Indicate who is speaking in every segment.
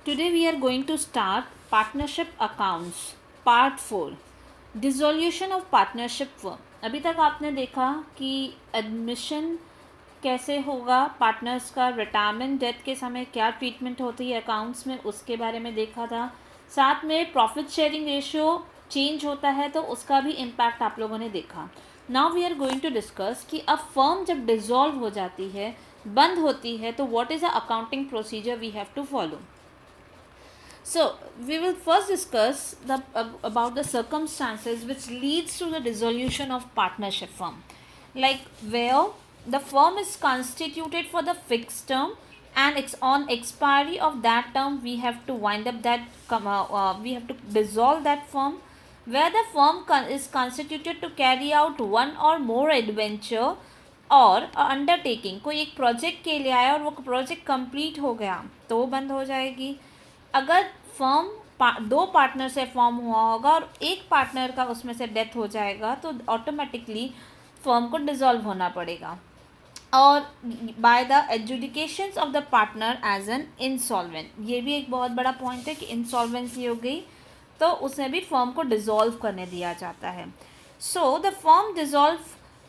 Speaker 1: Today we are going to start partnership accounts part 4 dissolution of partnership firm. अभी तक आपने देखा कि एडमिशन कैसे होगा, पार्टनर्स का रिटायरमेंट डेथ के समय क्या ट्रीटमेंट होती है अकाउंट्स में, उसके बारे में देखा था। साथ में प्रॉफिट शेयरिंग रेशियो चेंज होता है तो उसका भी इम्पैक्ट आप लोगों ने देखा। Now we are going to discuss कि अब फर्म जब डिसॉल्व हो जाती है, बंद होती है, तो what is a accounting procedure we have to follow. So we will first discuss about the circumstances which leads to the dissolution of partnership firm, like where the firm is constituted for the fixed term and on expiry of that term we have to wind up that we have to dissolve that firm, where the firm is constituted to carry out one or more adventure और undertaking, कोई एक project के लिए आया और वो project complete हो गया तो वो बंद हो जाएगी। अगर फर्म दो पार्टनर से फॉर्म हुआ होगा और एक पार्टनर का उसमें से डेथ हो जाएगा तो ऑटोमेटिकली फर्म को डिसॉल्व होना पड़ेगा, और by the adjudications of the partner as an insolvent. ये भी एक बहुत बड़ा पॉइंट है कि इंसॉल्वेंसी हो गई तो उसमें भी फर्म को डिसॉल्व करने दिया जाता है। So the firm dissolve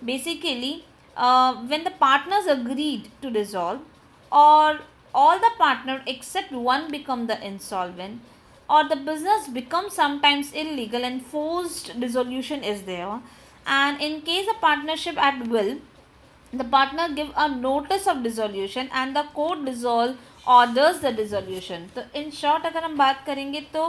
Speaker 1: basically when the partners agreed to dissolve और all the partner except one become the insolvent, or the business becomes sometimes illegal and forced dissolution is there, and in case of partnership at will, the partner give a notice of dissolution and the court dissolve orders the dissolution। तो in short अगर हम बात करेंगे तो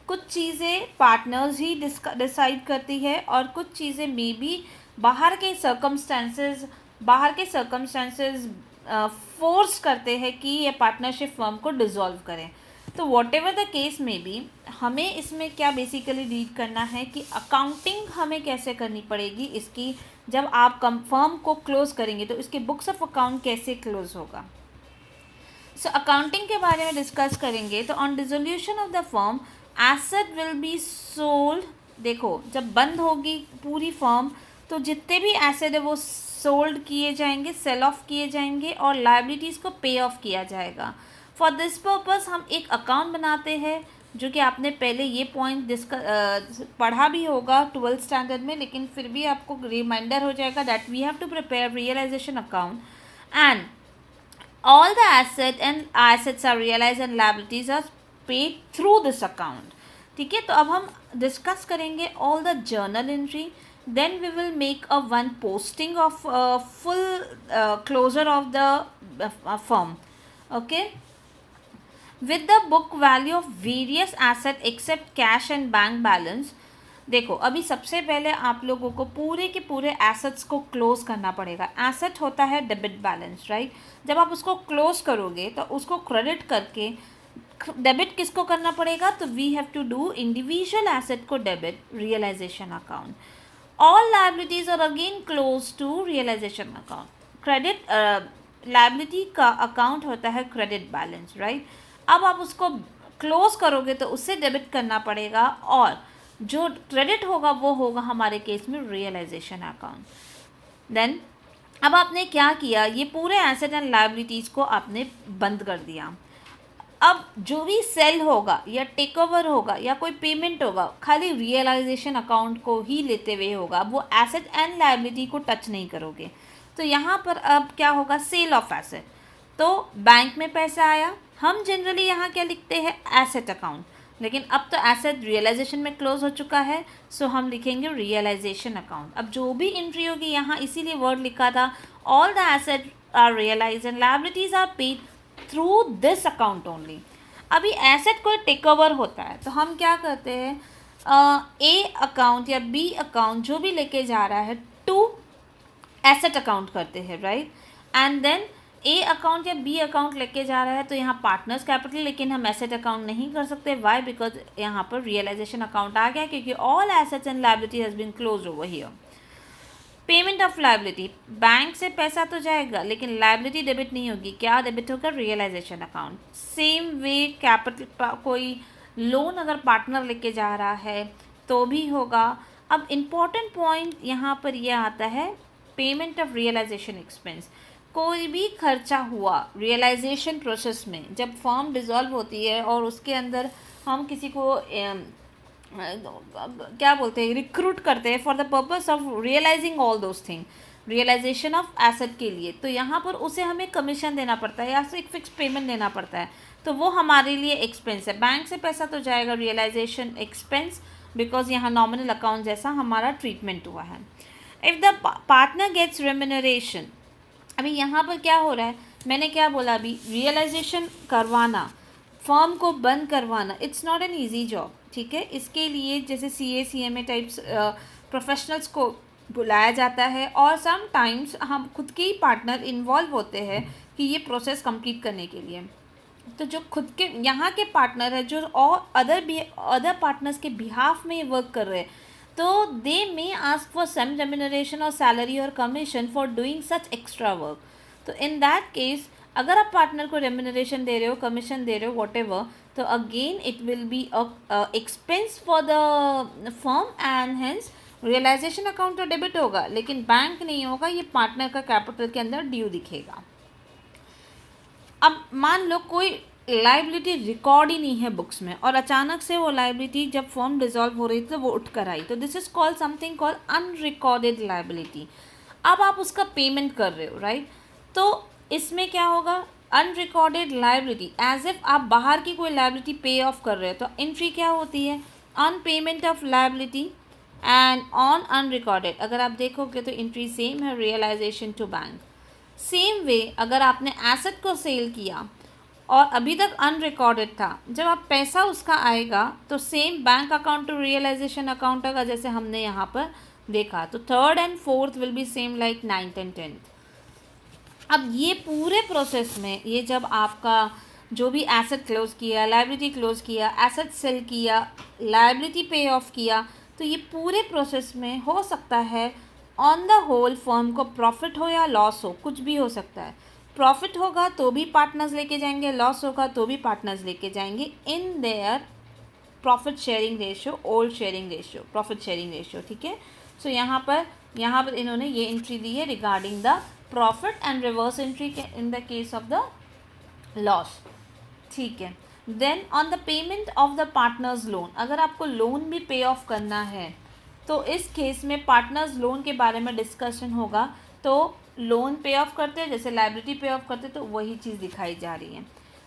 Speaker 1: कुछ चीज़ें partners ही decide करती है और कुछ चीज़ें मे बी बाहर के सर्कमस्टेंसेस फोर्स करते हैं कि ये पार्टनरशिप फर्म को डिसॉल्व करें। तो वॉट एवर द केस में भी हमें इसमें क्या बेसिकली रीड करना है कि अकाउंटिंग हमें कैसे करनी पड़ेगी इसकी, जब आप फर्म को क्लोज करेंगे तो इसके बुक्स ऑफ अकाउंट कैसे क्लोज होगा। सो अकाउंटिंग के बारे में डिस्कस करेंगे तो on dissolution of the firm asset will be sold. देखो जब बंद होगी पूरी फर्म तो जितने भी एसेट है वो सोल्ड किए जाएंगे, सेल ऑफ किए जाएंगे और लाइबिलिटीज़ को पे ऑफ किया जाएगा। फॉर दिस पर्पस हम एक अकाउंट बनाते हैं, जो कि आपने पहले ये पॉइंट पढ़ा भी होगा 12th स्टैंडर्ड में, लेकिन फिर भी आपको रिमाइंडर हो जाएगा that we have to prepare realisation account and all the assets are realized and liabilities are paid through this account। ठीक है, तो अब हम डिस्कस करेंगे all the journal entry, then we will make a one posting of full closure of the firm, okay, with the book value of various asset except cash and bank balance। देखो अभी सबसे पहले आप लोगों को पूरे के पूरे एसेट्स को क्लोज करना पड़ेगा। एसेट होता है डेबिट बैलेंस, राइट। जब आप उसको क्लोज करोगे तो उसको क्रेडिट करके डेबिट किसको करना पड़ेगा, तो we have to do individual asset को debit realisation account. All liabilities are again close to realisation account. Credit liability का अकाउंट होता है क्रेडिट बैलेंस, राइट। अब आप उसको क्लोज करोगे तो उससे डेबिट करना पड़ेगा और जो क्रेडिट होगा वो होगा हमारे केस में रियलाइजेशन अकाउंट। देन अब आपने क्या किया, ये पूरे एसेट एंड लायबिलिटीज़ को आपने बंद कर दिया। अब जो भी सेल होगा या टेक ओवर होगा या कोई पेमेंट होगा खाली रियलाइजेशन अकाउंट को ही लेते हुए होगा, वो एसेट एंड लायबिलिटी को टच नहीं करोगे। तो यहाँ पर अब क्या होगा, सेल ऑफ एसेट। तो बैंक में पैसा आया, हम जनरली यहाँ क्या लिखते हैं, एसेट अकाउंट, लेकिन अब तो एसेट रियलाइजेशन में क्लोज हो चुका है, सो हम लिखेंगे रियलाइजेशन अकाउंट। अब जो भी एंट्री होगी यहाँ इसीलिए वर्ड लिखा था all the asset are realise and liabilities are paid through this account only. अभी एसेट कोई टेक ओवर होता है तो हम क्या करते हैं, ए अकाउंट या बी अकाउंट जो भी लेके जा रहा है टू एसेट अकाउंट करते हैं, right. And then A account या बी अकाउंट लेके जा रहा है तो यहाँ पार्टनर्स कैपिटल, लेकिन हम एसेट अकाउंट नहीं कर सकते। वाई, बिकॉज यहाँ पर रियलाइजेशन अकाउंट आ गया क्योंकि all assets and liability has been close over here. Payment of liability, bank से पैसा तो जाएगा लेकिन लायबिलिटी डेबिट नहीं होगी, क्या डेबिट होगा, realisation account. Same way capital, कोई लोन अगर पार्टनर लेके जा रहा है तो भी होगा। अब इम्पॉर्टेंट पॉइंट यहाँ पर यह आता है पेमेंट ऑफ रियलाइजेशन एक्सपेंस। कोई भी खर्चा हुआ रियलाइजेशन प्रोसेस में, जब फर्म डिसॉल्व होती है और उसके अंदर हम किसी को क्या बोलते हैं, रिक्रूट करते हैं for the purpose of realising all those thing, realisation of asset के लिए, तो यहाँ पर उसे हमें कमीशन देना पड़ता है या फिर एक फिक्स पेमेंट देना पड़ता है, तो वो हमारे लिए एक्सपेंस है। बैंक से पैसा तो जाएगा रियलाइजेशन एक्सपेंस, बिकॉज यहाँ नॉमिनल अकाउंट जैसा हमारा ट्रीटमेंट हुआ है। If the partner gets remuneration, अभी यहाँ पर क्या हो रहा है, मैंने क्या बोला अभी, रियलाइजेशन करवाना, फर्म को बंद करवाना, it's not an easy job, ठीक है। इसके लिए जैसे CA CMA टाइप्स प्रोफेशनल्स को बुलाया जाता है और सम टाइम्स हम खुद के ही पार्टनर इन्वॉल्व होते हैं कि ये प्रोसेस कंप्लीट करने के लिए। तो जो खुद के यहाँ के पार्टनर है, जो और अदर पार्टनर्स के बिहाफ में वर्क कर रहे हैं, तो they may ask for some remuneration और सैलरी और commission for doing such extra work. तो इन दैट केस अगर आप पार्टनर को रेम्यूनरेशन दे रहे हो, कमीशन दे रहे हो, वॉट एवर, तो again it will be expense for the firm and hence realisation account तो डेबिट होगा, लेकिन बैंक नहीं होगा, ये पार्टनर का कैपिटल के अंदर ड्यू दिखेगा। अब मान लो कोई लाइबिलिटी रिकॉर्ड ही नहीं है बुक्स में और अचानक से वो लाइबिलिटी जब फर्म डिसॉल्व हो रही थी तो वो उठ कर आई, तो this is called something called unrecorded liability. अब आप उसका पेमेंट कर रहे हो, राइट, तो इसमें क्या होगा, अनरिकॉर्डेड लाइबिलिटी, एज इफ आप बाहर की कोई लाइबिलिटी पे ऑफ कर रहे हो, तो एंट्री क्या होती है, on payment of liability and on unrecorded. अगर आप देखोगे तो एंट्री सेम है, realisation to bank. Same way अगर आपने एसेट को सेल किया और अभी तक अनरिकॉर्डेड था, जब आप पैसा उसका आएगा तो same bank account to realisation account होगा, जैसे हमने यहाँ पर देखा। तो third and fourth will be same like 9th and 10th। अब ये पूरे प्रोसेस में, ये जब आपका जो भी एसेट क्लोज किया, लाइबिलिटी क्लोज किया, एसेट सेल किया, लाइबिलिटी पे ऑफ किया, तो ये पूरे प्रोसेस में हो सकता है ऑन द होल फर्म को प्रॉफिट हो या लॉस हो, कुछ भी हो सकता है। प्रॉफिट होगा तो भी पार्टनर्स लेके जाएंगे, लॉस होगा तो भी पार्टनर्स लेके जाएंगे in their profit sharing ratio, old sharing ratio, profit sharing ratio, ठीक है। सो यहाँ पर इन्होंने ये एंट्री दी है regarding the profit and reverse entry in the case of the loss, ठीक है। Then on the payment of the partners loan, अगर आपको लोन भी पे ऑफ करना है तो इस केस में पार्टनर्स लोन के बारे में डिस्कशन होगा। तो लोन पे ऑफ करते हैं जैसे लाइबिलिटी पे ऑफ करते हैं, तो वही चीज़ दिखाई जा रही है।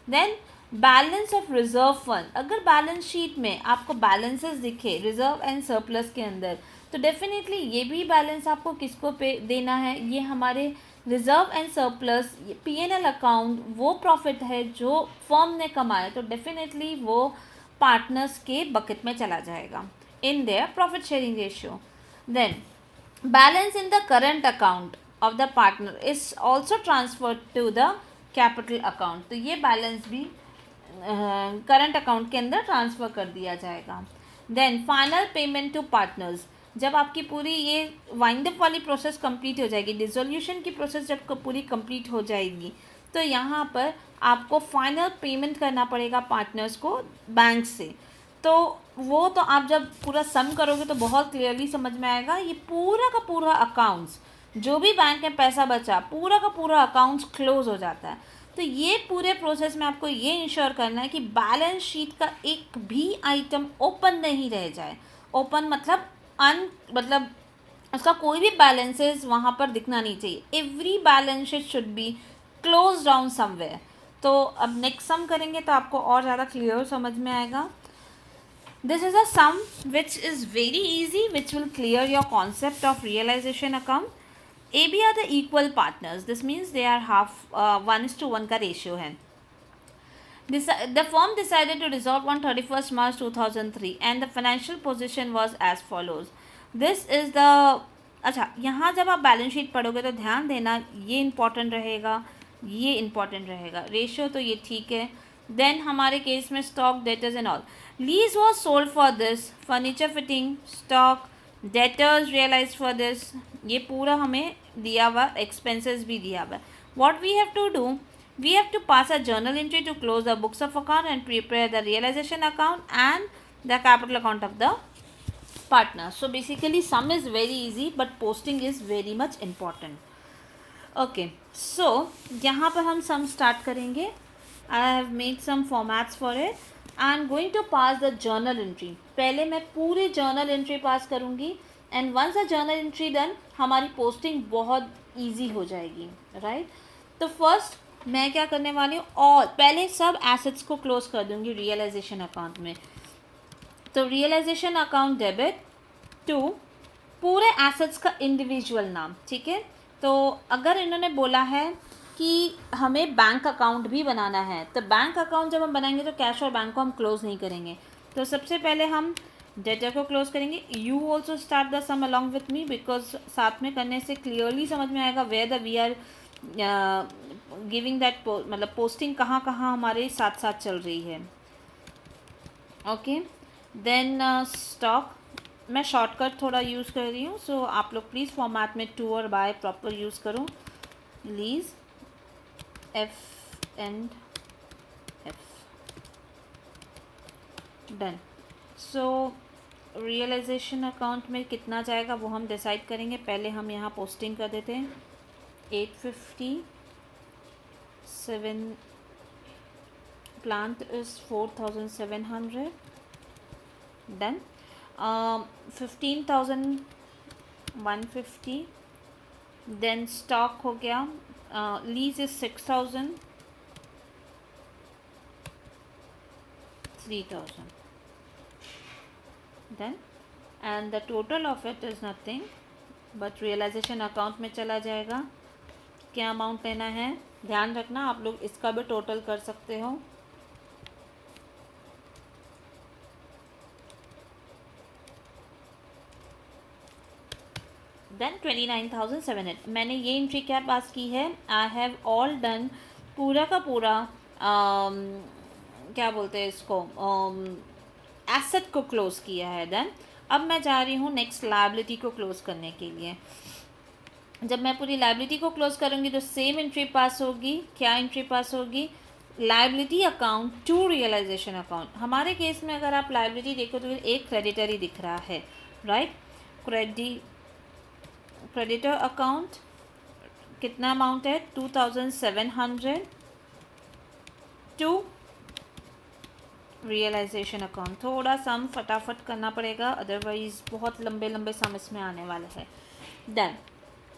Speaker 1: Then balance of reserve fund, अगर बैलेंस शीट में आपको बैलेंसेस दिखे रिजर्व एंड सरप्लस के अंदर, तो डेफिनेटली ये भी बैलेंस आपको किसको पे देना है, ये हमारे reserve and surplus P&L account, वो प्रॉफिट है जो फर्म ने कमाया, तो डेफिनेटली वो पार्टनर्स के बकेट में चला जाएगा in their profit sharing ratio. Then balance in the current account of the partner is also transferred to the capital account. तो ये बैलेंस भी करंट अकाउंट के अंदर ट्रांसफ़र कर दिया जाएगा। Then final payment to partners, जब आपकी पूरी ये वाइंड अप वाली प्रोसेस कंप्लीट हो जाएगी, डिसोल्यूशन की प्रोसेस जब पूरी कंप्लीट हो जाएगी, तो यहाँ पर आपको फाइनल पेमेंट करना पड़ेगा पार्टनर्स को बैंक से। तो वो तो आप जब पूरा सम करोगे तो बहुत क्लियरली समझ में आएगा। ये पूरा का पूरा अकाउंट्स, जो भी बैंक में पैसा बचा, पूरा का पूरा अकाउंट्स क्लोज हो जाता है। तो ये पूरे प्रोसेस में आपको ये इंश्योर करना है कि बैलेंस शीट का एक भी आइटम ओपन नहीं रह जाए। ओपन मतलब उसका कोई भी बैलेंसेस वहाँ पर दिखना नहीं चाहिए। Every balance sheet should be close down somewhere. तो अब नेक्स्ट सम करेंगे तो आपको और ज़्यादा क्लियर समझ में आएगा। This is a sum which is very easy, which will clear your concept of realization account. AB are the equal partners. This means they are half 1:1 का ratio है. The firm decided to dissolve on 31st March 2003 and the financial position was as follows. This is the अच्छा, यहाँ जब आप balance sheet पढ़ोगे तो ध्यान देना, ये इम्पॉर्टेंट रहेगा, ये इम्पॉर्टेंट रहेगा। रेशियो तो ये ठीक है। देन हमारे केस में stock, debtors and all. Lease was sold for this, furniture fitting, stock, debtors realise for this, ये पूरा हमें दिया हुआ, एक्सपेंसेस भी दिया हुआ है। What we have to do, we have to pass a journal entry to close the books of account and prepare the realisation account and the capital account of the partner. So basically sum is very easy but posting is very much important. Okay, so यहाँ पर हम sum start करेंगे. I have made some formats for it. I am going to pass the journal entry. पहले मैं पूरी journal entry pass करूँगी, and once the journal entry done हमारी posting बहुत ईजी हो जाएगी, राइट. तो फर्स्ट मैं क्या करने वाली हूँ, और पहले सब एसेट्स को क्लोज कर दूँगी रियलाइजेशन अकाउंट में. तो रियलाइजेशन अकाउंट डेबिट टू पूरे एसेट्स का इंडिविजुअल नाम, ठीक है. तो अगर इन्होंने बोला है कि हमें बैंक अकाउंट भी बनाना है, तो बैंक अकाउंट जब हम बनाएंगे तो कैश और बैंक को हम क्लोज नहीं करेंगे. तो सबसे पहले हम डेटर को क्लोज करेंगे. You also start the sum along with me, because साथ में करने से क्लियरली समझ में आएगा where the we are giving that, मतलब पोस्टिंग कहाँ कहाँ हमारे साथ साथ चल रही है. Okay, then stock. मैं शॉर्टकट थोड़ा यूज़ कर रही हूँ, सो आप लोग प्लीज़ फॉर्मेट में टू और बाय प्रॉपर यूज़ करो. Lease F and F, done. So realisation account में कितना जाएगा वो हम डिसाइड करेंगे. पहले हम यहाँ पोस्टिंग कर देते हैं 857. Plant is 4700, done. 15,150. Then stock हो गया. Lease is 6,000, 3,000, then and the total of it is nothing but realisation account में चला जाएगा. क्या अमाउंट लेना है ध्यान रखना, आप लोग इसका भी टोटल कर सकते हो. देन 29,700. मैंने ये एंट्री क्या पास की है, आई हैव ऑल डन, पूरा का पूरा क्या बोलते हैं इसको, एसेट को क्लोज किया है. देन अब मैं जा रही हूँ नेक्स्ट लायबिलिटी को क्लोज करने के लिए. जब मैं पूरी लायबिलिटी को क्लोज करूँगी तो सेम एंट्री पास होगी. क्या एंट्री पास होगी, liability account to realisation account. हमारे केस में अगर आप लायबिलिटी देखो तो एक क्रेडिटर ही दिख रहा है, राइट. क्रेडिटर अकाउंट कितना अमाउंट है 2,700 टू रियलाइजेशन अकाउंट. थोड़ा सम फटाफट करना पड़ेगा, अदरवाइज बहुत लंबे लंबे सम इसमें आने वाले हैं.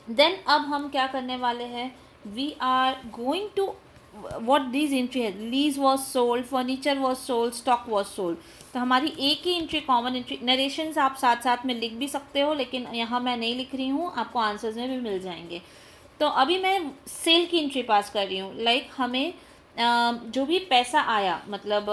Speaker 1: देन अब हम क्या करने वाले हैं, we are going to what this entry है. Lease was sold, furniture was sold, stock was sold. तो हमारी एक ही एंट्री, कॉमन एंट्री. नरेशंस आप साथ साथ में लिख भी सकते हो, लेकिन यहाँ मैं नहीं लिख रही हूँ, आपको आंसर्स में भी मिल जाएंगे. तो अभी मैं सेल की एंट्री पास कर रही हूँ. लाइक हमें जो भी पैसा आया, मतलब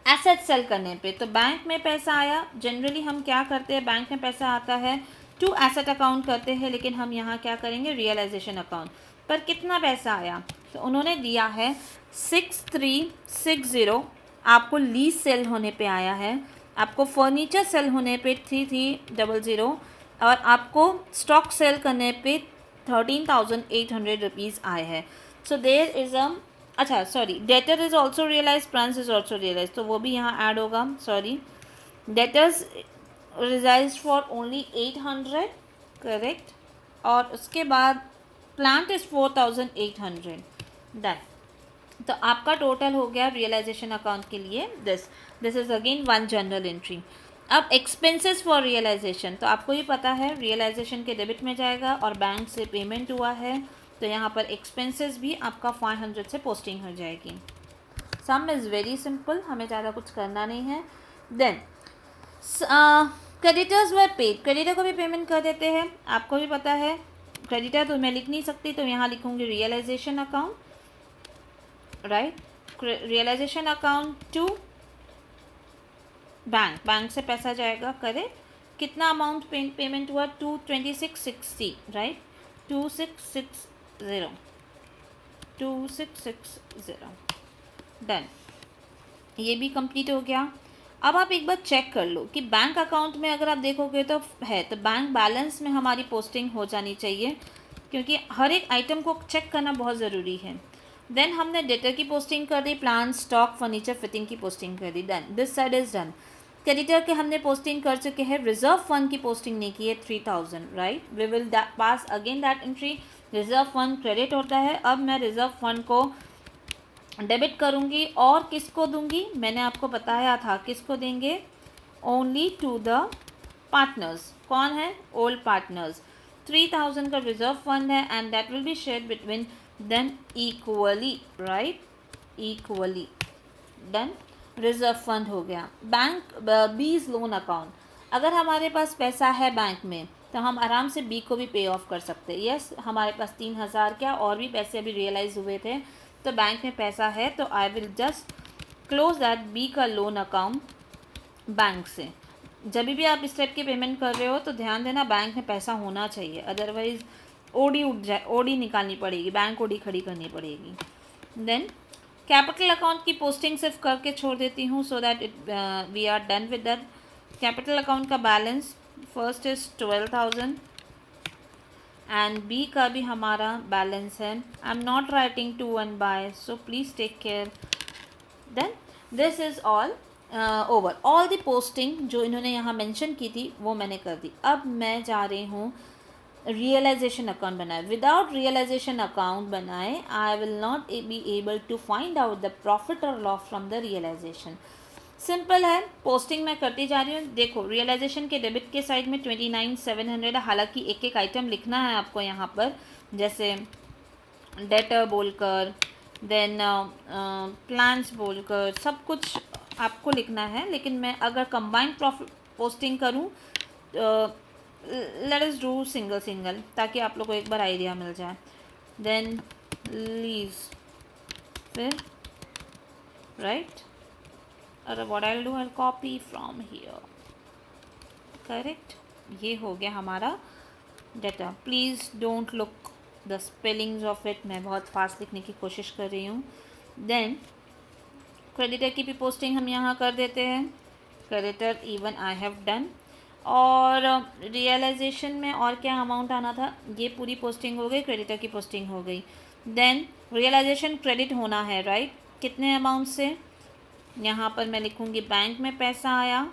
Speaker 1: एसेट सेल करने पे, तो बैंक में पैसा आया. जनरली हम क्या करते हैं, बैंक में पैसा आता है टू एसेट अकाउंट करते हैं, लेकिन हम यहाँ क्या करेंगे, रियलाइजेशन अकाउंट. पर कितना पैसा आया, तो उन्होंने दिया है 6360. आपको लीज सेल होने पे आया है, आपको फर्नीचर सेल होने पे 3300, और आपको स्टॉक सेल करने पे 13,800 रुपीज़ आए हैं. सो देयर इज़ अच्छा sorry, debtor is also realise, plants is also realise, तो वो भी यहाँ ऐड होगा. Sorry, debtors realise for only 800, correct. और उसके बाद प्लांट इज़ 4,800, डन. तो आपका टोटल हो गया रियलाइजेशन अकाउंट के लिए this is again one general entry. अब एक्सपेंसेस फॉर रियलाइजेशन, तो आपको ही पता है रियलाइजेशन के डेबिट में जाएगा और बैंक से पेमेंट हुआ है, तो यहाँ पर एक्सपेंसेस भी आपका 500 से पोस्टिंग हो जाएगी. सम इज़ वेरी सिंपल, हमें ज़्यादा कुछ करना नहीं है. Then creditors were paid, creditor को भी पेमेंट कर देते हैं. आपको भी पता है क्रेडिटर तो मैं लिख नहीं सकती, तो यहाँ लिखूँगी realisation account, right. Realisation account to bank, bank से पैसा जाएगा, करेक्ट. कितना अमाउंट पेमेंट हुआ, 2660, राइट. 2660, डन. ये भी कंप्लीट हो गया. अब आप एक बार चेक कर लो कि बैंक अकाउंट में अगर आप देखोगे तो है, तो बैंक बैलेंस में हमारी पोस्टिंग हो जानी चाहिए, क्योंकि हर एक आइटम को चेक करना बहुत ज़रूरी है. देन हमने डेटर की पोस्टिंग कर दी, प्लांट, स्टॉक, फर्नीचर, फिटिंग की पोस्टिंग कर दी, done. This side is done. Creditor के हमने पोस्टिंग कर चुके हैं, रिजर्व फंड की पोस्टिंग नहीं की है 3,000, right. We will pass again that entry. Reserve fund credit होता है। अब मैं रिजर्व फंड को डेबिट करूँगी और किसको दूंगी, मैंने आपको बताया था किसको देंगे, ओनली टू द पार्टनर्स। कौन है, ओल्ड पार्टनर्स। 3000 का रिजर्व फंड है and that will be shared between them equally, right, equally. Done, reserve fund हो गया। बैंक बीज लोन अकाउंट, अगर हमारे पास पैसा है बैंक में तो हम आराम से बी को भी पे ऑफ कर सकते हैं। यस, हमारे पास 3000 क्या और भी पैसे अभी रियलाइज़ हुए थे, तो बैंक में पैसा है तो I will just close that B का लोन अकाउंट बैंक से। जब भी आप इस टाइप की पेमेंट कर रहे हो तो ध्यान देना बैंक में पैसा होना चाहिए, अदरवाइज ओडी उठ जाए, ओडी निकालनी पड़ेगी, बैंक ओडी खड़ी करनी पड़ेगी। देन कैपिटल अकाउंट की पोस्टिंग सिर्फ करके छोड़ देती हूँ so that it we are done with that. Capital account का balance first is 12,000 and B का भी हमारा बैलेंस है। I am not writing to and by, so please take care. Then this is all over. All the posting जो इन्होंने यहाँ mention की थी वो मैंने कर दी। अब मैं जा रही हूँ रियलाइजेशन अकाउंट बनाए। विदाउट रियलाइजेशन अकाउंट बनाए I will not be able to find out the profit और loss from the realisation. Simple है, पोस्टिंग मैं करती जा रही हूँ। देखो रियलाइजेशन के डेबिट के साइड में 29,700, हालांकि एक एक आइटम लिखना है आपको यहाँ पर, जैसे डेटर बोलकर, देन प्लान्स बोलकर, सब कुछ आपको लिखना है। लेकिन मैं अगर कंबाइंड प्रॉफिट पोस्टिंग करूँ let us do single single, ताकि आप लोग को एक बार आइडिया मिल जाए। देन लीज, फिर राइट, और what I will do, I copy from here, correct. ये हो गया हमारा data. Please don't look the spellings of it, मैं बहुत फास्ट लिखने की कोशिश कर रही हूँ। देन क्रेडिटर की भी पोस्टिंग हम यहाँ कर देते हैं, creditor even I have done. और रियलाइजेशन में और क्या अमाउंट आना था, ये पूरी पोस्टिंग हो गई, क्रेडिटर की पोस्टिंग हो गई। देन रियलाइजेशन क्रेडिट होना है, राइट, कितने अमाउंट से, यहाँ पर मैं लिखूँगी बैंक में पैसा आया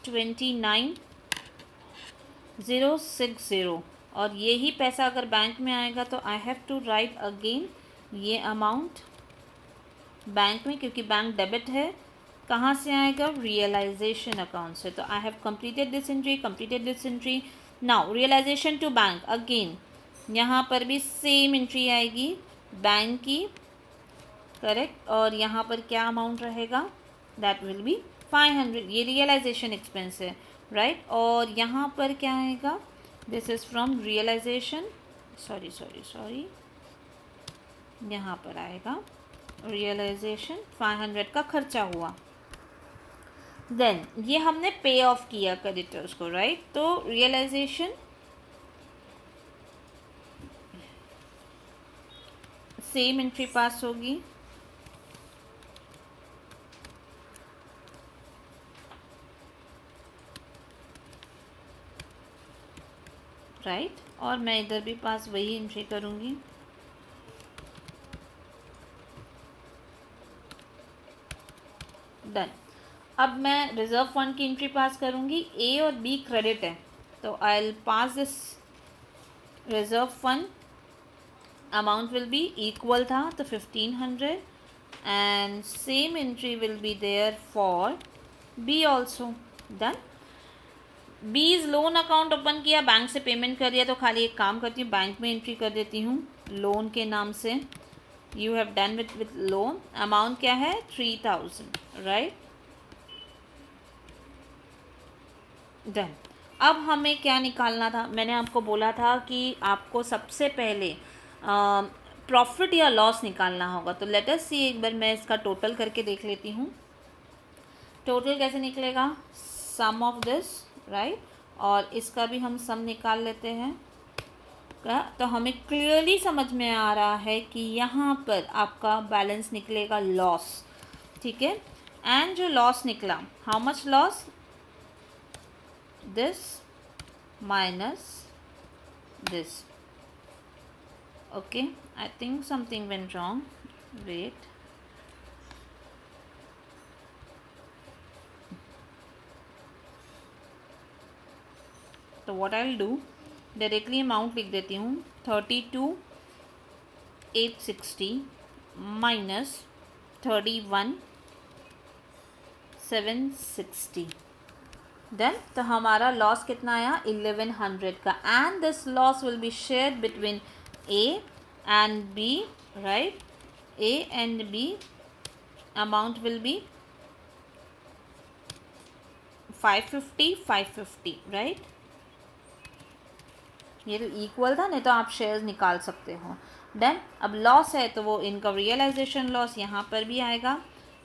Speaker 1: 29,060, और यही पैसा अगर बैंक में आएगा तो I have to write again ये अमाउंट बैंक में, क्योंकि बैंक डेबिट है। कहाँ से आएगा, रियलाइजेशन अकाउंट से। तो I have completed this entry. Now realisation to bank, अगेन यहाँ पर भी सेम एंट्री आएगी बैंक की, करेक्ट। और यहाँ पर क्या अमाउंट रहेगा, दैट विल बी 500, ये रियलाइजेशन एक्सपेंस है, राइट। और यहाँ पर क्या आएगा, this is from realisation, sorry, यहाँ पर आएगा रियलाइजेशन 500 का खर्चा हुआ। देन ये हमने पे ऑफ किया क्रेडिटर्स को, राइट। तो रियलाइजेशन सेम एंट्री पास होगी, राइट। और मैं इधर भी पास वही एंट्री करूँगी। डन। अब मैं रिजर्व फंड की एंट्री पास करूँगी, ए और बी क्रेडिट है तो I will pass this reserve fund, amount will be equal था तो 1500 and same entry will be there for B also. Done. B's loan account open किया, bank से payment कर दिया, तो खाली एक काम करती हूँ, बैंक में एंट्री कर देती हूँ लोन के नाम से। You have done with loan, amount क्या है 3000, राइट। डन। अब हमें क्या निकालना था, मैंने आपको बोला था कि आपको सबसे पहले प्रॉफिट या लॉस निकालना होगा। तो लेट अस सी, एक बार मैं इसका टोटल करके देख लेती हूँ। टोटल कैसे निकलेगा, सम ऑफ दिस, राइट, और इसका भी हम सम निकाल लेते हैं। तो हमें क्लियरली समझ में आ रहा है कि यहाँ पर आपका बैलेंस निकलेगा लॉस, ठीक है। एंड जो लॉस निकला, how much loss, this minus this. Okay, I think something went wrong, wait. So what I'll do, directly amount लिख देती हूँ 32,860 माइनस 31,760। देन तो हमारा लॉस कितना आया 1100 का, and this loss will be share between A and B, right. A and B amount will be 550, right. ये तो इक्वल था, नहीं तो आप शेयर्स निकाल सकते हो। देन अब लॉस है तो वो इनका रियलाइजेशन लॉस यहाँ पर भी आएगा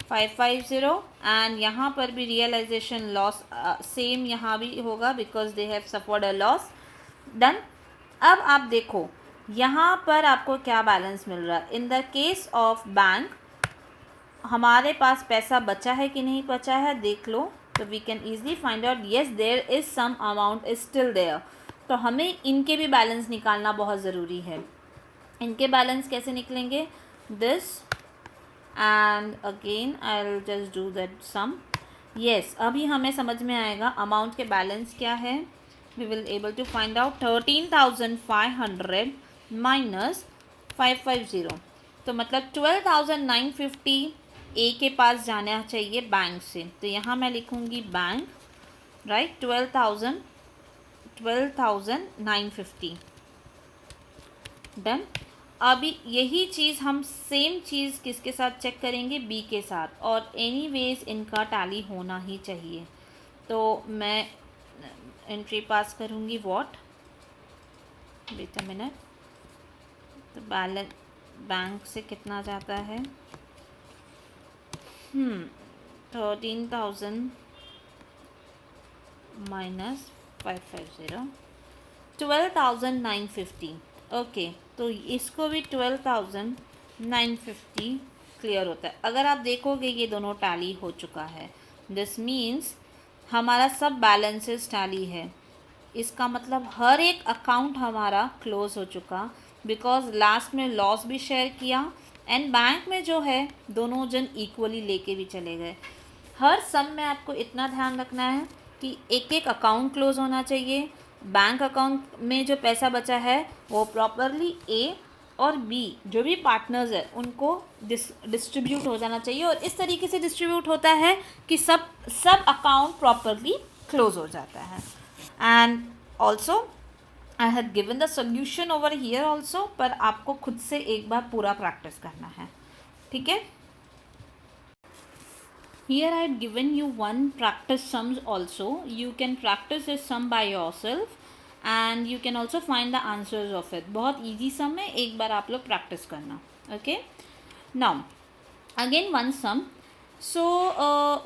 Speaker 1: 550, एंड यहाँ पर भी रियलाइजेशन लॉस सेम यहाँ भी होगा because they have suffered a loss. Then अब आप देखो यहाँ पर आपको क्या बैलेंस मिल रहा है। इन द केस ऑफ बैंक हमारे पास पैसा बचा है कि नहीं बचा है देख लो, तो we can easily find out yes there is some amount is still there. तो हमें इनके भी बैलेंस निकालना बहुत ज़रूरी है। इनके बैलेंस कैसे निकलेंगे, this and again I will just do that sum. Yes, अभी हमें समझ में आएगा अमाउंट के बैलेंस क्या है। We will able to find out 13,500 minus 550, तो मतलब 12,950 ए के पास जाना चाहिए बैंक से। तो यहाँ मैं लिखूँगी बैंक, राइट, 12,950। डन। अभी यही चीज़ हम सेम चीज़ किसके साथ चेक करेंगे, बी के साथ, और एनीवेज इनका टैली होना ही चाहिए। तो मैं एंट्री पास करूँगी व्हाट, वेट अ मिनट। तो बैलेंस बैंक से कितना जाता है 13,000 माइनस 550, 12,950। ओके, तो इसको भी 12,950 क्लियर होता है। अगर आप देखोगे ये दोनों टैली हो चुका है, दिस मीन्स हमारा सब बैलेंसेस टैली है। इसका मतलब हर एक अकाउंट हमारा क्लोज हो चुका, बिकॉज लास्ट में लॉस भी शेयर किया, एंड बैंक में जो है दोनों जन इक्वली लेके भी चले गए। हर सम में आपको इतना ध्यान रखना है कि एक एक अकाउंट क्लोज होना चाहिए। बैंक अकाउंट में जो पैसा बचा है वो प्रॉपरली ए और बी जो भी पार्टनर्स है उनको डिस्ट्रीब्यूट हो जाना चाहिए, और इस तरीके से डिस्ट्रीब्यूट होता है कि सब अकाउंट प्रॉपरली क्लोज हो जाता है। And also I have given the solution over here also, पर आपको खुद से एक बार पूरा प्रैक्टिस करना है, ठीक है। Here I had given you one practice sums also. You can practice this sum by yourself and you can also find the answers of it. बहुत easy sum है, एक बार आप लोग practice करना, okay? Now, again one sum. So,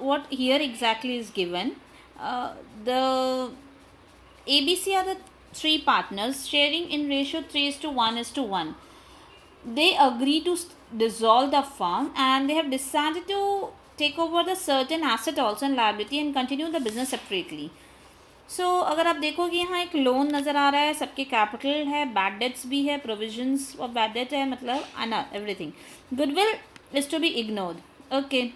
Speaker 1: what here exactly is given? The ABC are the three partners sharing in ratio 3:1:1. They agree to dissolve the firm and they have decided to take over the certain asset also and liability and continue the business separately. So अगर आप देखोगे यहाँ एक loan नज़र आ रहा है, सबके capital है, बैड डेट्स भी है, प्रोविजंस ऑफ बैड डेट है, मतलब अना everything. Goodwill is to be ignored, okay.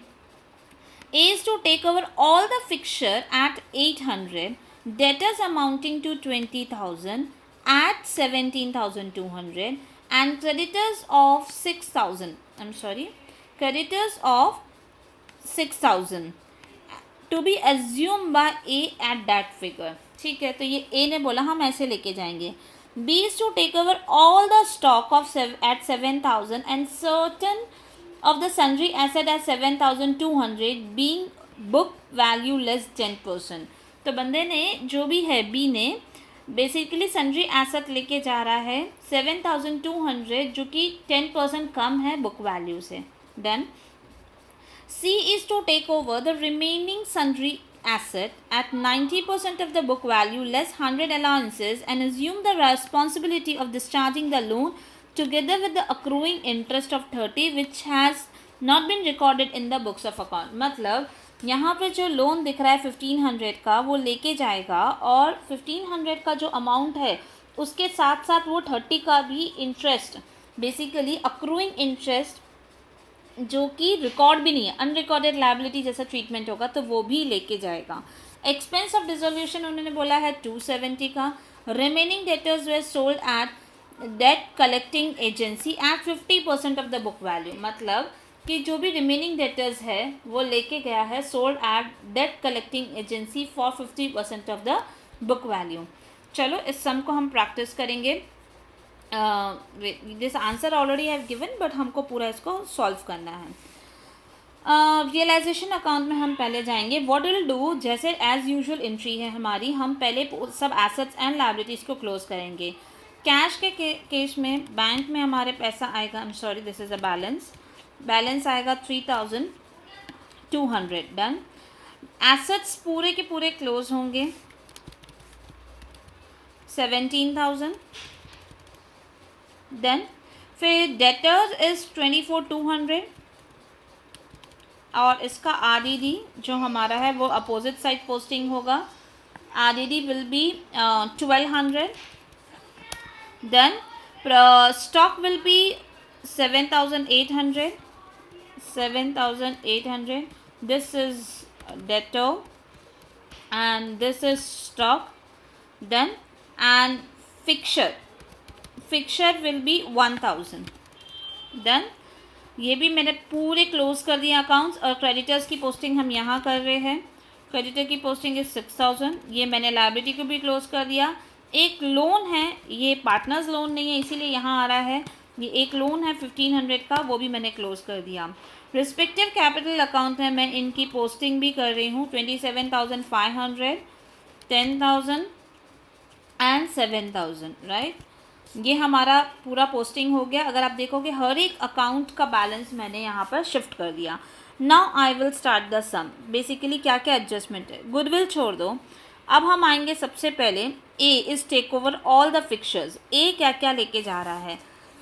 Speaker 1: A is to take over all the fixture at 800, debtors amounting to 20,000 at 17,200 and creditors of 6,000. I'm sorry, creditors of 6,000 to be assumed by A at that figure. ठीक है, तो ये A ने बोला हम ऐसे लेके जाएंगे. B is to take over all the stock of at 7,000 and certain of the sundry asset at 7,200 being book value less 10%. तो बंदे ने जो भी है B ने बेसिकली सन्ड्री एसेट लेके जा रहा है 7,200 जो कि 10% कम है बुक वैल्यू से. Done. C is to take over the remaining sundry asset at 90% of the book value less 100 allowances and assume the responsibility of discharging the loan together with the accruing interest of 30 which has not been recorded in the books of account. मतलब यहाँ पे जो loan दिख रहा है 1500 का वो लेके जाएगा और 1500 का जो अमाउंट है उसके साथ साथ वो 30 का भी इंटरेस्ट बेसिकली अक्रूइंग इंटरेस्ट जो कि रिकॉर्ड भी नहीं है, अनरिकॉर्डेड लायबिलिटी जैसा ट्रीटमेंट होगा तो वो भी लेके जाएगा. एक्सपेंस ऑफ डिसोल्यूशन उन्होंने बोला है 270 का. Remaining debtors were sold at debt collecting agency at 50% of the book value. मतलब कि जो भी रिमेनिंग डेटर्स है वो लेके गया है sold at debt collecting agency for 50% of the book value. चलो इस सम को हम प्रैक्टिस करेंगे। This answer already have given, but हमको पूरा इसको सॉल्व करना है। रियलाइजेशन अकाउंट में हम पहले जाएंगे। व्हाट विल डू, जैसे एज यूजुअल एंट्री है हमारी, हम पहले सब एसेट्स एंड लायबिलिटीज़ को क्लोज करेंगे। कैश के केस में बैंक में हमारे पैसा आएगा, आई am sorry this is a balance आएगा 3200। डन। एसेट्स पूरे के पूरे क्लोज होंगे 17,000। देन फिर डेटर्स इज 24,200 और इसका आरडीडी जो हमारा है वो अपोजिट साइड पोस्टिंग होगा। RDD will be 1200। Then stock will be 7,800। This is debtor and this is stock. Then and fixture will be 1,000. Then ये भी मैंने पूरे क्लोज कर दिए अकाउंट्स। और क्रेडिटर्स की पोस्टिंग हम यहाँ कर रहे हैं। क्रेडिटर की पोस्टिंग इज 6,000। ये मैंने लायबिलिटी को भी क्लोज कर दिया। एक लोन है, ये पार्टनर्स लोन नहीं है इसीलिए यहाँ आ रहा है। ये एक लोन है 1,500 का, वो भी मैंने क्लोज कर दिया। रिस्पेक्टिव कैपिटल अकाउंट है, मैं इनकी पोस्टिंग भी कर रही हूँ 27,500, 10,000 एंड 7,000। राइट, ये हमारा पूरा पोस्टिंग हो गया। अगर आप देखोगे हर एक अकाउंट का बैलेंस मैंने यहाँ पर शिफ्ट कर दिया। Now I will start the sum. Basically क्या क्या एडजस्टमेंट है, गुडविल छोड़ दो। अब हम आएंगे सबसे पहले A is take over all the fixtures. A क्या क्या लेके जा रहा है,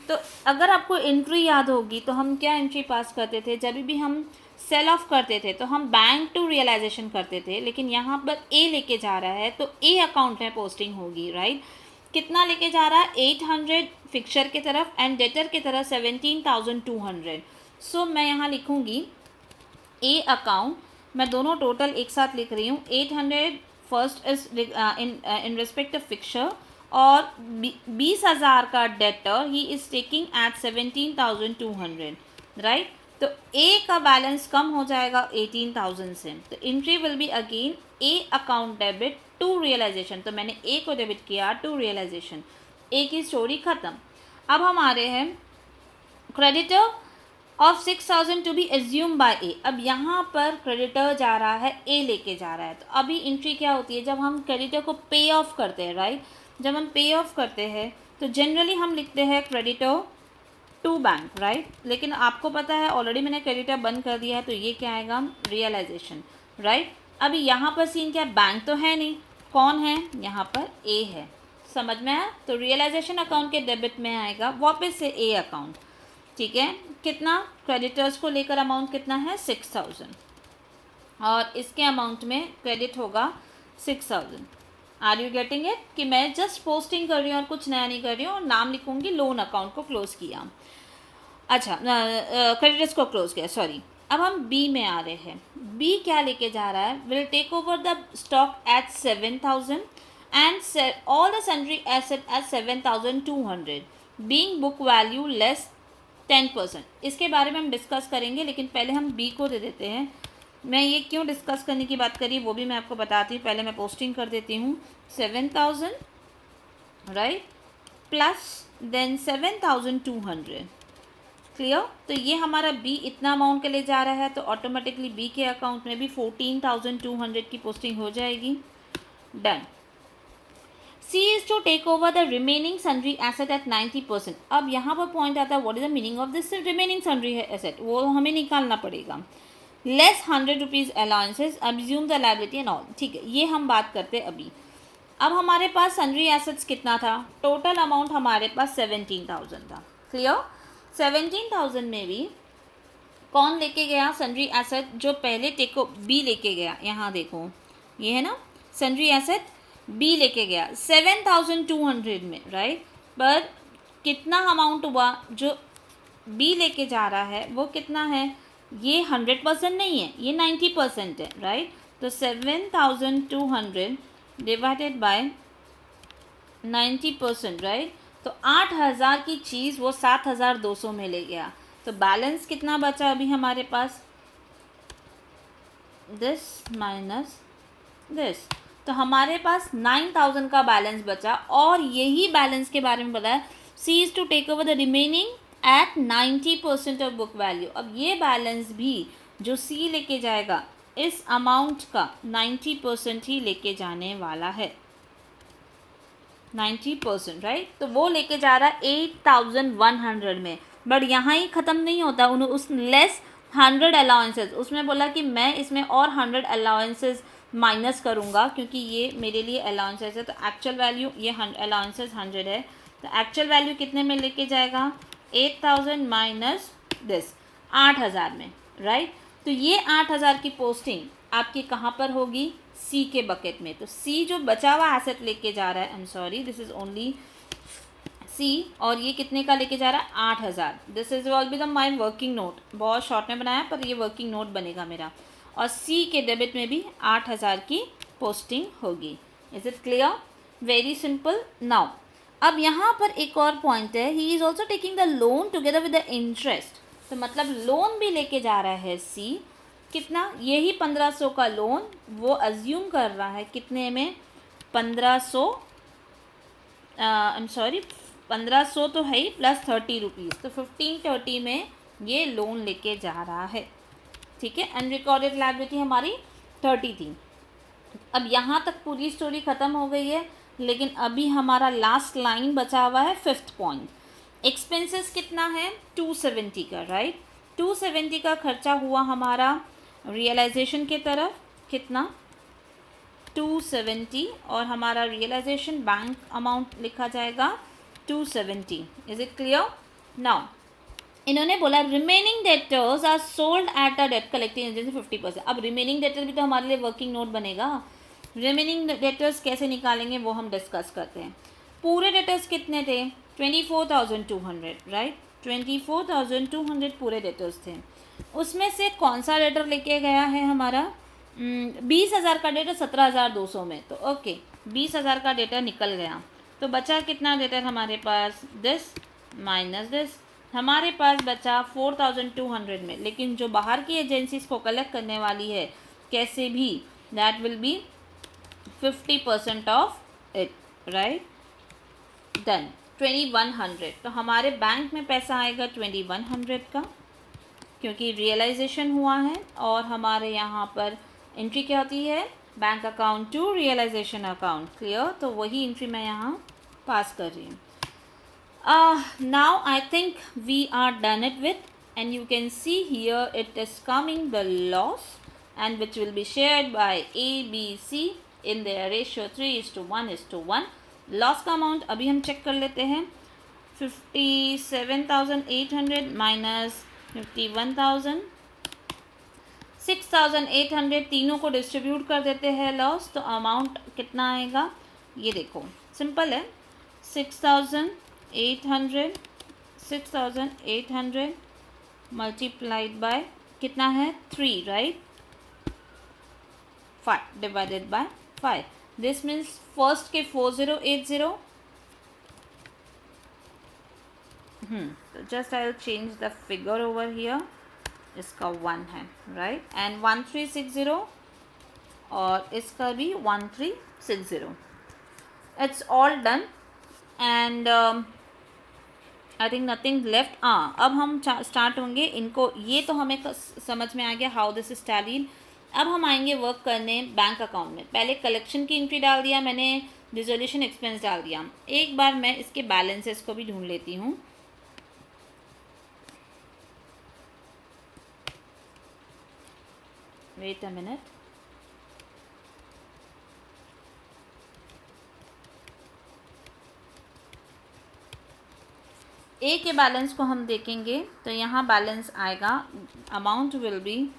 Speaker 1: तो अगर आपको एंट्री याद होगी तो हम क्या एंट्री पास करते थे, जब भी हम सेल ऑफ करते थे तो हम बैंक टू रियलाइजेशन करते थे। लेकिन यहाँ पर ए लेके जा रहा है तो ए अकाउंट में पोस्टिंग होगी। राइट, कितना लेके जा रहा है, 800 फिक्चर की तरफ एंड डेटर की तरफ 17,200। सो मैं यहाँ लिखूँगी ए अकाउंट, मैं दोनों टोटल एक साथ लिख रही हूँ। 800 first is in respect of fixture और 20,000 का डेटर ही इज़ टेकिंग एट 17,200। राइट, तो ए का बैलेंस कम हो जाएगा 18,000 से। तो entry will be again A account debit to realisation. तो मैंने ए को डेबिट किया टू रियलाइजेशन। ए की स्टोरी ख़त्म। अब हम आ रहे हैं creditor of 6,000 to be assume by A. अब यहाँ पर क्रेडिटर जा रहा है, ए लेके जा रहा है। तो अभी एंट्री क्या होती है, जब हम क्रेडिटर को पे ऑफ करते हैं। राइट, जब हम पे ऑफ करते हैं तो जनरली हम लिखते हैं क्रेडिटर टू बैंक। राइट, लेकिन आपको पता है ऑलरेडी मैंने क्रेडिटर बंद कर दिया है, तो ये क्या आएगा, रियलाइजेशन। राइट, अभी यहाँ पर सीन क्या, बैंक तो है नहीं, कौन है यहाँ पर, ए है। समझ में आया, तो रियलाइजेशन अकाउंट के डेबिट में आएगा वापस से ए अकाउंट। ठीक है, कितना, क्रेडिटर्स को लेकर अमाउंट कितना है 6,000 और इसके अमाउंट में क्रेडिट होगा 6,000। आर यू गेटिंग इट, कि मैं जस्ट पोस्टिंग कर रही हूँ और कुछ नया नहीं कर रही हूँ। और नाम लिखूँगी, लोन अकाउंट को क्लोज़ किया, अच्छा क्रेडिटर्स को क्लोज किया, सॉरी। अब हम बी में आ रहे हैं। बी क्या लेके जा रहा है, will take over the stock at 7,000 and all the sundry asset at 7,200 being book value less 10%। इसके बारे में हम डिस्कस करेंगे, लेकिन पहले हम बी को दे देते हैं। मैं ये क्यों डिस्कस करने की बात करी वो भी मैं आपको बताती हूँ। पहले मैं पोस्टिंग कर देती हूँ 7,000, राइट, प्लस देन 7,200। क्लियर, तो ये हमारा बी इतना अमाउंट के लिए जा रहा है, तो ऑटोमेटिकली बी के अकाउंट में भी 14,200 की पोस्टिंग हो जाएगी। Done. C is to take over the remaining sundry asset at 90%। अब यहाँ पर पॉइंट आता है, what is the meaning of this remaining sundry asset, वो हमें निकालना पड़ेगा। Less 100 rupees allowances, assume the liability and all. ठीक है, ये हम बात करते हैं अभी। अब हमारे पास सन्ड्री एसेट्स कितना था, टोटल अमाउंट हमारे पास 17,000 था। क्लियर, 17,000 में भी कौन लेके गया सन्ड्री एसेट, जो पहले टेको बी लेके गया। यहाँ देखो, ये है ना सन्ड्री एसेट, बी लेके गया 7,200 में। राइट, पर कितना अमाउंट हुआ जो बी लेके जा रहा है वो कितना है, ये 100% नहीं है, ये 90% है। राइट, तो 7,200 डिवाइडेड बाय 90%, राइट। तो 8,000 की चीज़ वो 7,200 में ले गया, तो बैलेंस कितना बचा अभी हमारे पास, दिस माइनस दिस। तो हमारे पास 9,000 का बैलेंस बचा, और यही बैलेंस के बारे में बताया, C is to take over the remaining at 90% of book value. अब ये बैलेंस भी जो सी लेके जाएगा इस अमाउंट का 90% ही लेके जाने वाला है, 90%, राइट। तो वो लेके जा रहा है 8,100 में। बट यहाँ ही ख़त्म नहीं होता, उन्होंने उस लेस 100 अलाउंसेस, उसमें बोला कि मैं इसमें और 100 अलाउंसेस माइनस करूँगा, क्योंकि ये मेरे लिए अलाउंसेस है। तो एक्चुअल वैल्यू ये अलाउंसेस 100 है, तो एक्चुअल वैल्यू कितने में लेके जाएगा, 8,000 माइनस दिस, 8,000 में, राइट। तो ये 8,000 की पोस्टिंग आपकी कहाँ पर होगी, सी के बकेट में। तो सी जो बचा हुआ एसेट लेके जा रहा है, I am sorry, this is only C, और ये कितने का लेके जा रहा है, 8,000। This is all be the my working note, बहुत शॉर्ट में बनाया पर ये वर्किंग नोट बनेगा मेरा। और सी के डेबिट में भी 8,000 की पोस्टिंग होगी। Is it clear, very simple. Now अब यहाँ पर एक और पॉइंट है, he is also taking the loan together with the interest. तो मतलब लोन भी लेके जा रहा है सी, कितना, यही 1,500 का लोन वो अज्यूम कर रहा है, कितने में, 1,500, आई एम सॉरी 1,500 तो है ही, प्लस 30 रुपीज़, तो 1,530 में ये लोन लेके जा रहा है, ठीक है। अनरिकॉर्डेड लायबिलिटी हमारी 30 थी। अब यहाँ तक पूरी स्टोरी ख़त्म हो गई है, लेकिन अभी हमारा लास्ट लाइन बचा हुआ है, 5th पॉइंट। एक्सपेंसेस कितना है, 270 का, राइट। 270 का खर्चा हुआ हमारा रियलाइजेशन के तरफ, कितना, 270, और हमारा रियलाइजेशन बैंक अमाउंट लिखा जाएगा 270। Is it clear. नाउ इन्होंने बोला remaining debtors are sold at a debt collecting agency 50%। अब रिमेनिंग डेटर भी तो हमारे लिए वर्किंग नोट बनेगा। रिमेनिंग डेटर्स कैसे निकालेंगे वो हम डिस्कस करते हैं। पूरे डेटर्स कितने थे, 24,200, राइट। 24,200 पूरे डेटर्स थे। उसमें से कौन सा डेटर लेके गया है हमारा, 20,000 का डेटर 17,200 में, तो ओके 20,000 का डेटर निकल गया। तो बचा कितना डेटर हमारे पास, दिस माइनस दिस, हमारे पास बचा 4,200 में। लेकिन जो बाहर की एजेंसीज को कलेक्ट करने वाली है, कैसे भी that will be 50% of it, right. Done, 2,100। तो हमारे बैंक में पैसा आएगा 2,100 का, क्योंकि रियलाइजेशन हुआ है, और हमारे यहाँ पर एंट्री क्या होती है, bank account to realisation account, clear. तो वही एंट्री मैं यहाँ पास कर रही हूँ। now I think we are done it with, and you can see here it is coming the loss, and which will be shared by A, B, C in their ratio 3:1:1. Loss का amount अभी हम check कर लेते हैं, 57,800 minus 51,000, 6,800, तीनों को distribute कर देते हैं लॉस, तो अमाउंट कितना आएगा, ये देखो सिंपल है, 6,800 मल्टीप्लाइड बाय कितना है, 3, right, 5 divided by 5। This means first के 4080, तो just I will change the figure over here, इसका 1 है, राइट, एंड 1360, और इसका भी 1360। It's all done, and I think nothing left. अब हम स्टार्ट होंगे इनको, ये तो हमें समझ में आ गया हाउ दिस इज टैलीड। अब हम आएंगे वर्क करने बैंक अकाउंट में। पहले कलेक्शन की एंट्री डाल दिया मैंने, डिसोल्यूशन एक्सपेंस डाल दिया। एक बार मैं इसके बैलेंसेस को भी ढूंढ लेती हूँ। वेट अ मिनट, ए के बैलेंस को हम देखेंगे तो यहाँ बैलेंस आएगा, amount will B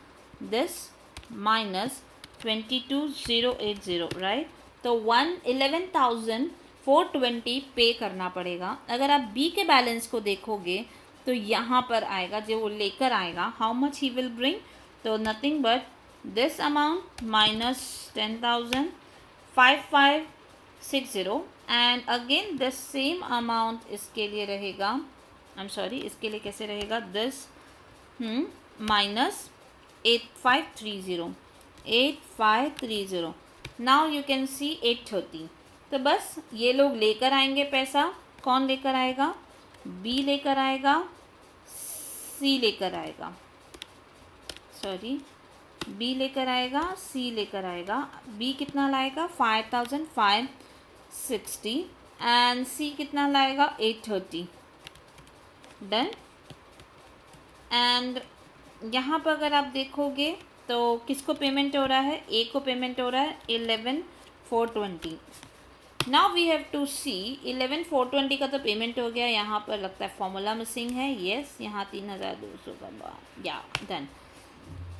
Speaker 1: this minus 22,080, right. तो 11,420 पे करना पड़ेगा। अगर आप बी के बैलेंस को देखोगे तो यहाँ पर आएगा, जो वो लेकर आएगा, how much he will bring, तो nothing but this amount minus 10,000, 55 60 and again the same amount इसके लिए रहेगा, आई एम सॉरी, इसके लिए कैसे रहेगा, this minus 8530 now you can सी 830। तो बस ये लोग लेकर आएंगे पैसा, कौन लेकर आएगा, बी लेकर आएगा, सी लेकर आएगा, सॉरी बी लेकर आएगा, सी लेकर आएगा। बी कितना लाएगा 5560 एंड सी कितना लाएगा 830। डन। एंड यहाँ पर अगर आप देखोगे तो किसको पेमेंट हो रहा है, ए को पेमेंट हो रहा है 11420। नाउ वी हैव टू सी 11420 का तो पेमेंट हो गया, यहाँ पर लगता है फॉर्मूला मिसिंग है, यस यहाँ 3200 का, या डन।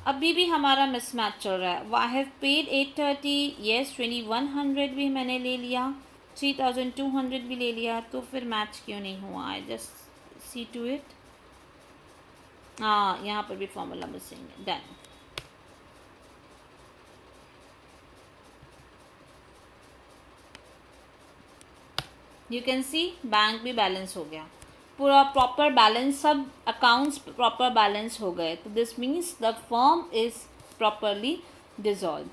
Speaker 1: अभी भी हमारा मिसमैच चल रहा है। आई हैव पेड 830, यस 2100 भी मैंने ले लिया, 3200 भी ले लिया, तो फिर मैच क्यों नहीं हुआ, I just see to it. हाँ यहाँ पर भी फॉर्मूला मिसिंग है, done. You can see bank भी बैलेंस हो गया, पूरा प्रॉपर बैलेंस, सब अकाउंट्स प्रॉपर बैलेंस हो गए, तो this means the firm is properly dissolve.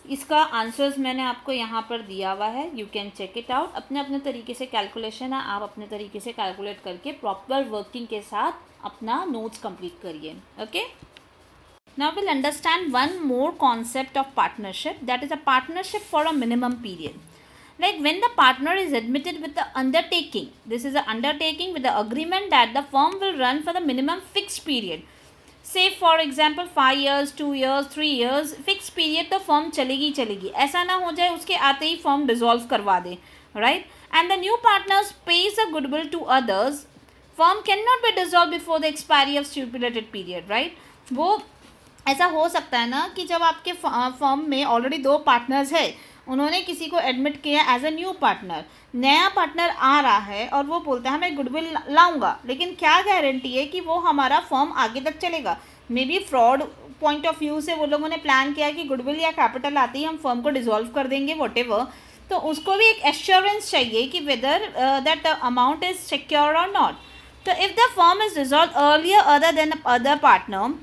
Speaker 1: इसका आंसर्स मैंने आपको यहाँ पर दिया हुआ है, you can check it out. अपने अपने तरीके से कैलकुलेशन है, आप अपने तरीके से कैलकुलेट करके प्रॉपर वर्किंग के साथ अपना नोट्स कंप्लीट करिए। Okay, now will understand one more concept of partnership, that is a partnership for a minimum period. Like when the partner is admitted with the undertaking, this is an undertaking with the agreement that the firm will run for the minimum fixed period. Say for example 5 years, 2 years, 3 years, fixed period तो firm चलेगी चलेगी, ऐसा ना हो जाए उसके आते ही firm dissolve करवा दे, right? And the new partners pays a goodwill to others. Firm cannot be dissolved before the expiry of stipulated period, right? वो ऐसा हो सकता है ना कि जब आपके फर्म में ऑलरेडी 2 पार्टनर्स है, उन्होंने किसी को एडमिट किया एज अ न्यू पार्टनर, नया पार्टनर आ रहा है और वो बोलता है मैं गुडविल लाऊंगा, लेकिन क्या गारंटी है कि वो हमारा फर्म आगे तक चलेगा। May be fraud point of view से वो लोगों ने प्लान किया कि गुडविल या कैपिटल आते ही हम फर्म को डिसॉल्व कर देंगे, व्हाटएवर, तो उसको भी एक एश्योरेंस चाहिए कि whether that amount is secure और नॉट। तो if the firm is dissolve earlier other than other partner,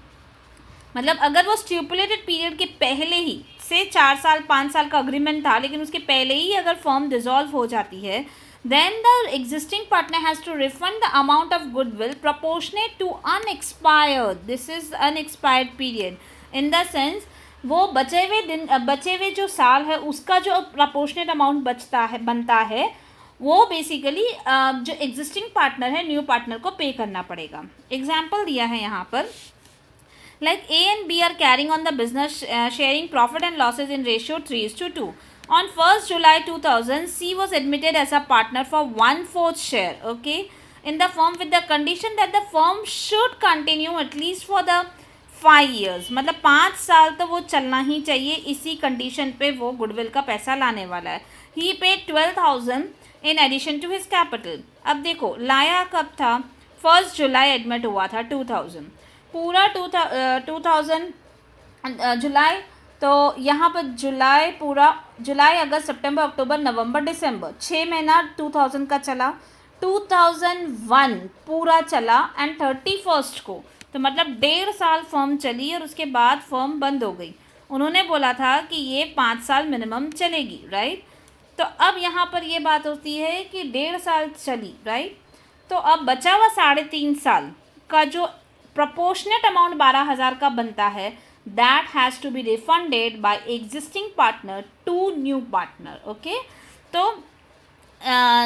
Speaker 1: मतलब अगर वो स्टिपुलेटेड पीरियड के पहले ही, से 4 साल 5 साल का अग्रीमेंट था लेकिन उसके पहले ही अगर फर्म डिसॉल्व हो जाती है, then the existing partner has to refund the amount of goodwill proportionate to unexpired, this is unexpired period, in the sense वो बचे हुए जो साल है उसका जो प्रोपोर्शनेट अमाउंट बनता है वो बेसिकली जो एग्जिस्टिंग पार्टनर है न्यू पार्टनर को पे करना पड़ेगा। एग्जाम्पल दिया है यहाँ पर, like A and B are carrying on the business sharing profit and losses in ratio 3:2. On 1st July 2000, C was admitted as a partner for 1/4 share, okay, in the firm with the condition that the firm should continue at least for the 5 years. मतलब 5 साल तो वो चलना ही चाहिए, इसी condition पे वो goodwill का पैसा लाने वाला है। He paid 12,000 in addition to his capital. अब देखो लाया कब था, 1st जुलाई एडमिट हुआ था 2000, पूरा 2000 जुलाई, तो यहाँ पर जुलाई पूरा, जुलाई अगस्त सितंबर अक्टूबर नवंबर दिसंबर 6 महीना 2000 का चला, 2001 पूरा चला एंड 31st को, तो मतलब 1.5 साल फर्म चली और उसके बाद फर्म बंद हो गई। उन्होंने बोला था कि ये 5 साल मिनिमम चलेगी, राइट। तो अब यहाँ पर ये बात होती है कि 1.5 साल चली, राइट, तो अब बचा हुआ 3.5 साल का जो proportionate amount 12,000 का बनता है, that has to be refunded by existing partner to new partner, okay। तो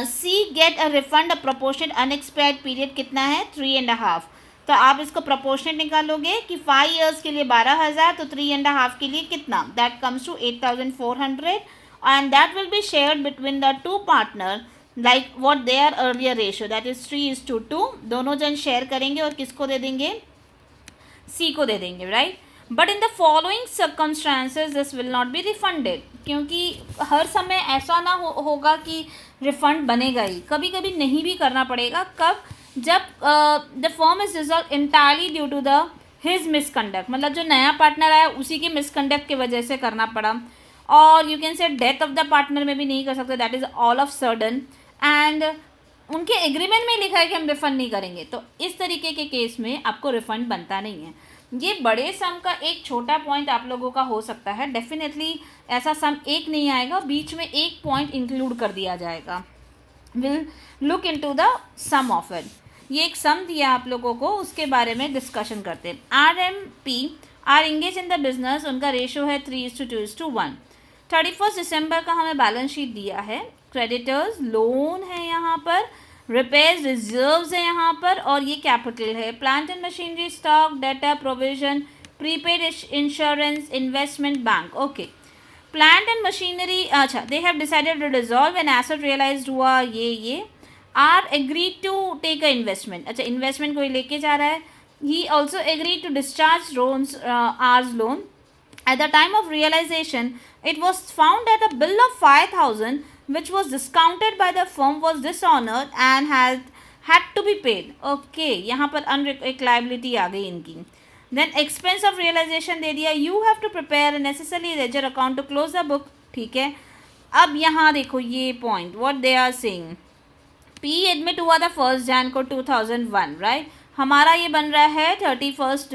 Speaker 1: C get a refund a proportionate unexpired period कितना है 3.5, तो आप इसको proportionate निकालोगे कि 5 years के लिए 12,000, तो 3.5 के लिए कितना, that comes to 8,400 and that will be shared between the 2 partner like what their earlier ratio, that is 3:2, दोनों जन शेयर करेंगे और किसको दे देंगे, सी को दे देंगे, right. But in the following circumstances this will not be refunded, क्योंकि हर समय ऐसा ना होगा कि रिफंड बनेगा ही, कभी कभी नहीं भी करना पड़ेगा। कब, जब the firm is dissolve entirely due to the his misconduct, मतलब जो नया पार्टनर आया उसी के मिसकंडक्ट की वजह से करना पड़ा, और you can say death of the partner में भी नहीं कर सकते, that is all of sudden, and उनके एग्रीमेंट में लिखा है कि हम रिफ़ंड नहीं करेंगे, तो इस तरीके के केस में आपको रिफ़ंड बनता नहीं है। ये बड़े सम का एक छोटा पॉइंट आप लोगों का हो सकता है, डेफिनेटली ऐसा सम एक नहीं आएगा, बीच में एक पॉइंट इंक्लूड कर दिया जाएगा। Will look into the sum of it. ये एक सम दिया आप लोगों को, उसके बारे में डिस्कशन करते हैं। RMP are engage in the business, उनका रेशो है 3:2:1। 31 दिसंबर का हमें बैलेंस शीट दिया है। क्रेडिटर्स लोन है यहाँ पर, रिपेयर्स रिजर्व्स है यहाँ पर, और ये कैपिटल है। Plant and machinery, stock, debtor, provision, prepaid insurance, investment, bank. Okay, plant and machinery, अच्छा, they have decided to dissolve an asset realised हुआ, ये are agree to take a investment. अच्छा, इन्वेस्टमेंट कोई लेके जा रहा है। He also agree to discharge loans, R's loan. At the time of realization, it was found that a bill of 5,000, which was discounted by the firm, was dishonored and had to be paid. Okay, यहाँ पर एक liability आ गई इनकी. Then expense of realization दे दिया. You have to prepare a necessary ledger account to close the book. ठीक है. अब यहाँ देखो ये point, what they are saying. P admit हुआ था 1 Jan को 2001, right? हमारा ये बन रहा है 31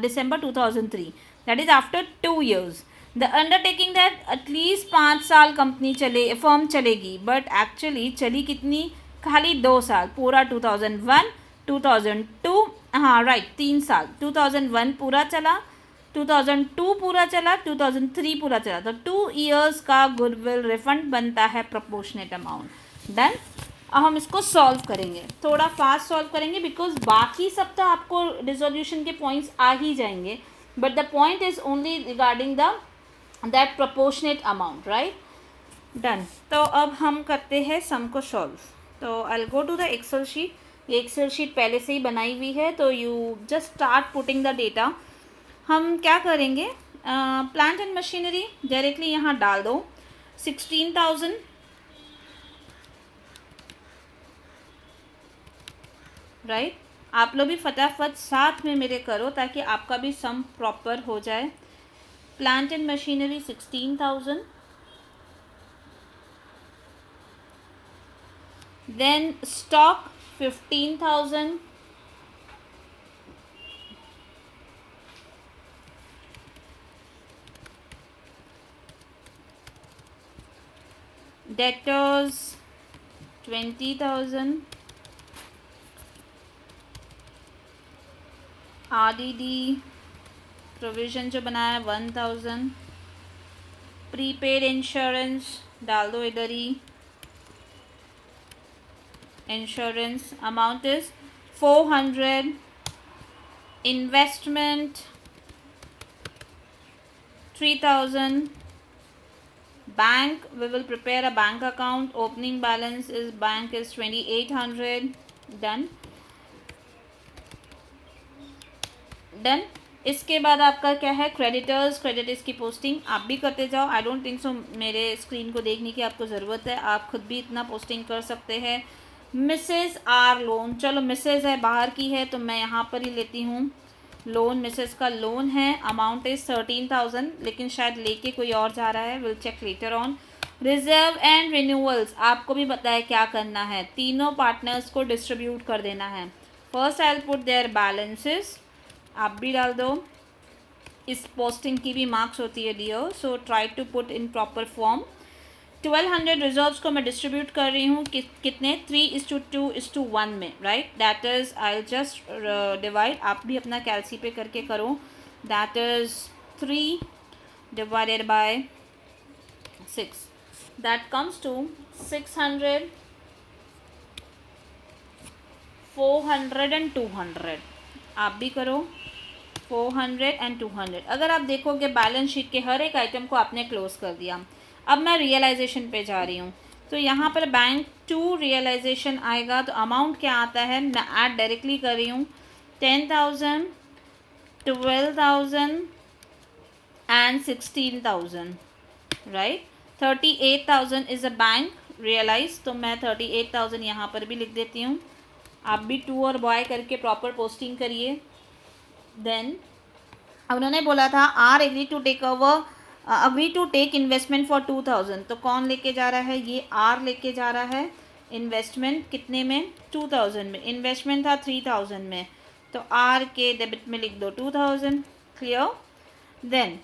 Speaker 1: December 2003. That is after 2 years. The undertaking that at least 5 साल कंपनी फर्म चलेगी, बट एक्चुअली चली कितनी, खाली 2 साल, पूरा 2001, 2002, हाँ राइट, 3 साल, 2001 पूरा चला, 2002 पूरा चला, 2003 पूरा चला, तो 2 years का गुडविल रिफंड बनता है प्रोपोर्शनेट अमाउंट। डन। अब हम इसको सॉल्व करेंगे, थोड़ा फास्ट सॉल्व करेंगे, बिकॉज बाकी सब तो आपको डिसोल्यूशन के पॉइंट्स आ ही जाएंगे, but the point is only regarding that proportionate amount, right? Done. तो अब हम करते हैं सम को सॉल्व। तो I'll go to the Excel sheet. ये एक्सेल शीट पहले से ही बनाई हुई है, तो you just start putting the data. हम क्या करेंगे, प्लांट एंड मशीनरी डायरेक्टली यहाँ डाल दो 16,000, राइट। आप लोग भी फटाफट साथ में मेरे करो ताकि आपका भी सम प्रॉपर हो जाए। Plant and machinery 16,000, then stock 15,000, debtors 20,000, RDD provision जो बनाया 1,000, प्रीपेड इंश्योरेंस डाल दो इधर ही, insurance amount is 400, investment 3,000, bank we will prepare a bank account, opening balance is bank is 2,800। Done. Done. इसके बाद आपका क्या है, क्रेडिटर्स की पोस्टिंग आप भी करते जाओ। आई डोंट थिंक सो मेरे स्क्रीन को देखने की आपको ज़रूरत है, आप खुद भी इतना पोस्टिंग कर सकते हैं। मिसेस आर लोन, चलो मिसेस है, बाहर की है, तो मैं यहाँ पर ही लेती हूँ लोन। मिसेस का लोन है, अमाउंट इज़ 13,000, लेकिन शायद लेके कोई और जा रहा है, will check later on. Reserve and renewals आपको भी पता है क्या करना है, तीनों पार्टनर्स को डिस्ट्रीब्यूट कर देना है। First I will put their balances, आप भी डाल दो। इस पोस्टिंग की भी मार्क्स होती है dear, so try to put in proper form. 1200 reserves को मैं डिस्ट्रीब्यूट कर रही हूँ कितने, 3:2:1 में, right. That is I will just divide, आप भी अपना कैलसी पे करके करो। That is 3 divided by 6, that comes to 600, 400 and 200। आप भी करो 400 एंड 200। अगर आप देखोगे बैलेंस शीट के हर एक आइटम को आपने क्लोज कर दिया। अब मैं रियलाइजेशन पे जा रही हूँ, तो यहाँ पर बैंक टू रियलाइजेशन आएगा, तो अमाउंट क्या आता है, मैं ऐड डायरेक्टली कर रही हूँ 10,000, 12,000 and 16,000, right. 38,000 is a bank realise, तो मैं 38,000 यहाँ पर भी लिख देती हूँ। आप भी टू और बॉय करके प्रॉपर पोस्टिंग करिए। देन उन्होंने बोला था are agree to take over agree to take investment for 2000, तो कौन लेके जा रहा है, ये आर लेके जा रहा है इन्वेस्टमेंट कितने में, 2000 में, इन्वेस्टमेंट था 3000 में, तो आर के डेबिट में लिख दो 2000, clear. Then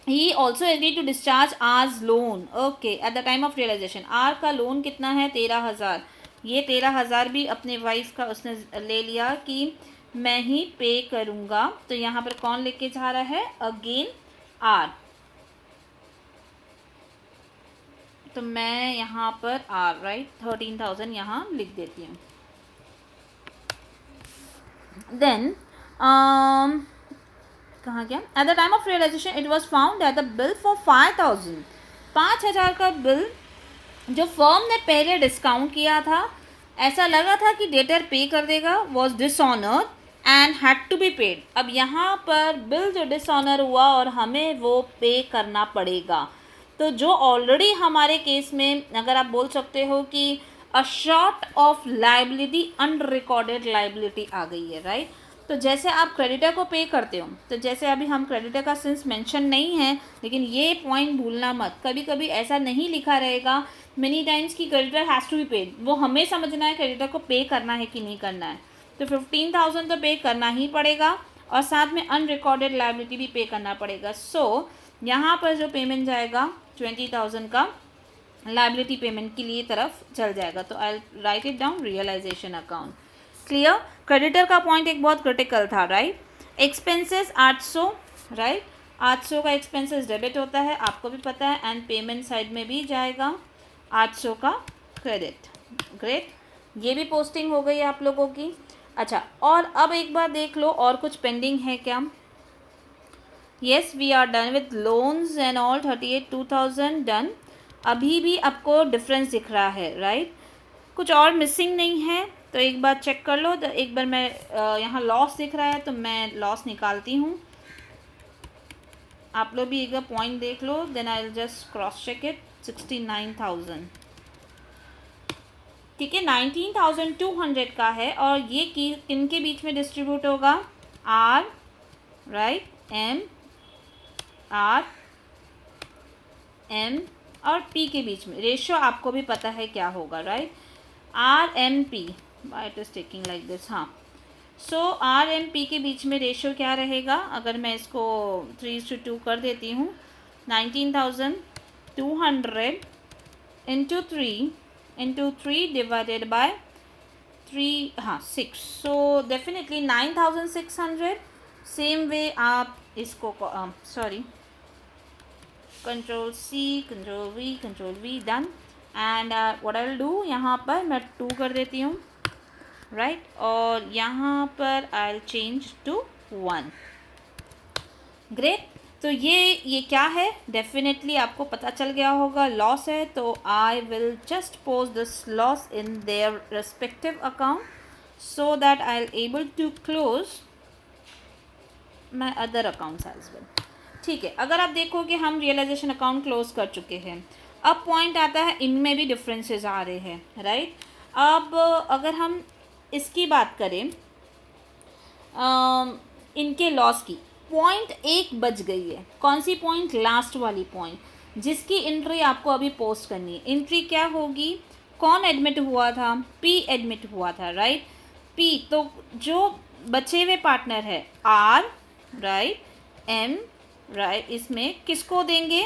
Speaker 1: he also agree to discharge R's loan, okay, at the time of realisation R का लोन कितना है 13,000, ये 13,000 भी अपने वाइफ का उसने ले लिया कि मैं ही पे करूँगा, तो यहाँ पर कौन लेके जा रहा है, अगेन आर, तो मैं यहाँ पर आर राइट 13,000 यहाँ लिख देती हूँ। देन कहाँ गया, at the time of realisation it was found that the bill for 5,000, 5,000 का बिल जो फर्म ने पहले डिस्काउंट किया था, ऐसा लगा था कि डेटर पे कर देगा, was dishonoured and had to be paid. अब यहाँ पर बिल जो डिसऑनर हुआ और हमें वो पे करना पड़ेगा, तो जो ऑलरेडी हमारे केस में अगर आप बोल सकते हो कि a short of liability unrecorded liability आ गई है, राइट। तो जैसे आप क्रेडिटर को पे करते हो, तो जैसे अभी हम क्रेडिटर का सिंस मेंशन नहीं है, लेकिन ये पॉइंट भूलना मत, कभी कभी ऐसा नहीं लिखा रहेगा मेनी टाइम्स कि creditor has to be paid, वो हमें समझना है क्रेडिटर को पे करना है कि नहीं करना है, तो 15,000 तो पे करना ही पड़ेगा और साथ में अनरिकॉर्डेड लाइबिलिटी भी पे करना पड़ेगा। सो यहाँ पर जो पेमेंट जाएगा 20,000 का लाइबिलिटी पेमेंट के लिए तरफ चल जाएगा, तो I write it down realisation account, clear. Creditor का पॉइंट एक बहुत क्रिटिकल था, राइट। एक्सपेंसेस 800, राइट, 800 का एक्सपेंसेस डेबिट होता है, आपको भी पता है, एंड पेमेंट साइड में भी जाएगा 800 का क्रेडिट, ग्रेट, ये भी पोस्टिंग हो गई आप लोगों की। अच्छा, और अब एक बार देख लो और कुछ पेंडिंग है क्या, yes we are done with loans and all, 38,2,000 done, अभी भी आपको डिफरेंस दिख रहा है, राइट, कुछ और मिसिंग नहीं है, तो एक बार चेक कर लो। तो एक बार मैं यहाँ लॉस दिख रहा है तो मैं लॉस निकालती हूँ, आप लोग भी एक बार पॉइंट देख लो, then I will just cross check it, 69,000, ठीक है, 19,200 का है, और ये किन के बीच में डिस्ट्रीब्यूट होगा, R, right, M, R, M और पी के बीच में, रेशियो आपको भी पता है क्या होगा, right, R M P, why it is taking like this, हाँ, सो आर एम पी के बीच में रेशियो क्या रहेगा, अगर मैं इसको 3:2 कर देती हूँ, 19,200 इंटू 3 डिवाइडेड बाय 3, हाँ 6, सो डेफिनेटली 9,600। सेम वे आप इसको sorry control C, control V, done, and what I will do, यहाँ पर मैं 2 कर देती हूँ, राइट, और यहाँ पर I will change to 1, great. तो ये क्या है, डेफिनेटली आपको पता चल गया होगा, लॉस है, तो I will just post this loss in their respective account so that I will able to close my other accounts as well, ठीक है। अगर आप देखो कि हम रियलाइजेशन अकाउंट क्लोज कर चुके हैं, अब पॉइंट आता है इनमें भी डिफरेंसेस आ रहे हैं, राइट। अब अगर हम इसकी बात करें इनके लॉस की, पॉइंट 1 बच गई है, कौन सी पॉइंट, लास्ट वाली पॉइंट, जिसकी एंट्री आपको अभी पोस्ट करनी है। एंट्री क्या होगी, कौन एडमिट हुआ था, पी एडमिट हुआ था, राइट, पी, तो जो बचे हुए पार्टनर है आर, राइट, एम, राइट, इसमें किसको देंगे,